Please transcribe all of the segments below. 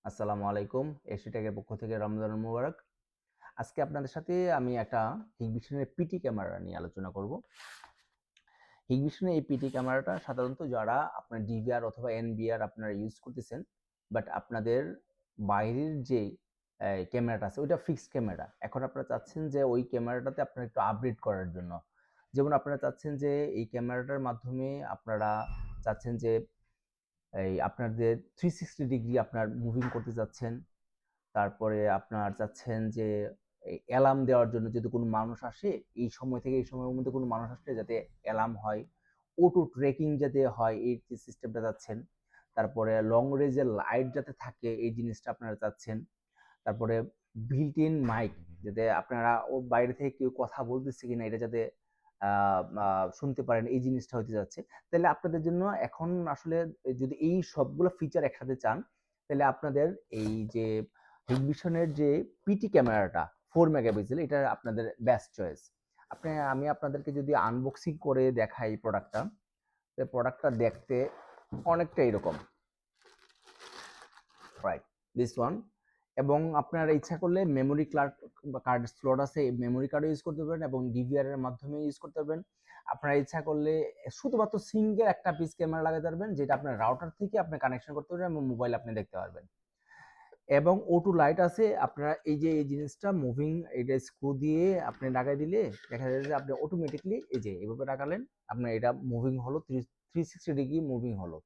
আসসালামু আলাইকুম। এশিয়াটেকের পক্ষ থেকে রমজান মুবারক। আজকে আপনাদের সাথে আমি একটা হিগবিশনের পিটি ক্যামেরা নিয়ে আলোচনা করব। হিগবিশনের এই পিটি ক্যামেরাটা সাধারণত যারা আপনার ডিভিআর অথবা এনবিআর আপনারা ইউজ করতেছেন, বাট আপনাদের বাইরের যে ক্যামেরাটা আছে ওইটা ফিক্সড ক্যামেরা। এখন আপনারা চাচ্ছেন যে ওই ক্যামেরাটাতে আপনারা একটু আপডেট করার জন্য। যেমন আপনারা চাচ্ছেন যে এই ক্যামেরাটার মাধ্যমে আপনারা চাচ্ছেন যে আপনাদের 360 ডিগ্রি আপনার মুভিং করতে চাচ্ছেন। তারপরে আপনার চাচ্ছেন যে অ্যালার্ম দেওয়ার জন্য যদি কোনো মানুষ আসে, এই সময় থেকে এই সময়ের মধ্যে কোনো মানুষ আসলে যাতে অ্যালার্ম হয়, অটো ট্র্যাকিং যাতে হয় এই যে সিস্টেমটা চাচ্ছেন। তারপরে লং রেঞ্জের লাইট যাতে থাকে এই জিনিসটা আপনারা চাচ্ছেন। তারপরে বিল্ট ইন মাইক যাতে আপনারা ও বাইরে থেকে কেউ কথা বলতেছে কিনা এটা যাতে শুনতে পারেন এই জিনিসটা হতে যাচ্ছে। তাহলে আপনাদের জন্য এখন আসলে যদি এই সবগুলো ফিচার একসাথে চান তাহলে আপনাদের এই যে হিগবিশনের যে পিটি ক্যামেরাটা 4 মেগাপিক্সেল এটা আপনাদের বেস্ট চয়েস। আমি আপনাদেরকে যদি আনবক্সিং করে দেখাই প্রোডাক্টটা দেখতে অনেকটা এরকম, রাইট, দিস ওয়ান। এবং আপনারা ইচ্ছা করলে মেমোরি কার্ড স্লট আছে, মেমোরি কার্ডও ইউজ করতে পারবেন এবং ডিভিআর এর মাধ্যমে ইউজ করতে পারবেন। আপনারা ইচ্ছা করলে শুধুমাত্র সিঙ্গেল একটা পিস ক্যামেরা লাগাতে পারবেন, যেটা আপনার রাউটার থেকে আপনি কানেকশন করতে পারবেন এবং মোবাইল আপনি দেখতে পারবেন। এবং O2 লাইট আছে। আপনারা এই যে এই জিনিসটা মুভিং, এটা স্ক্রু দিয়ে আপনি লাগাই দিলে দেখা যায় যে আপনি অটোমেটিকলি এই যে এভাবে লাগালেন, আপনার এটা মুভিং হলো, 360 ডিগ্রি মুভিং হলো।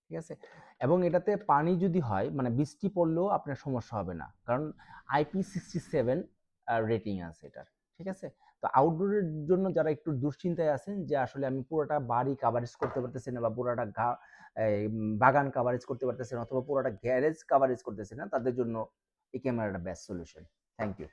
ঠিক আছে? এবং এটাতে পানি যদি হয় মানে বৃষ্টি পড়লেও আপনার সমস্যা হবে না, কারণ IP67 রেটিং আছে এটার। ঠিক আছে? তো আউটডোরের জন্য যারা একটু দুশ্চিন্তায় আছেন যে আসলে আমি পুরোটা বাড়ি কাভারেজ করতে পারতেছি না বা পুরোটা বাগান কাভারেজ করতে পারতেছি না অথবা পুরোটা গ্যারেজ কাভারেজ করতেছি না, তাদের জন্য এই ক্যামেরাটা বেস্ট সলিউশন। Thank you.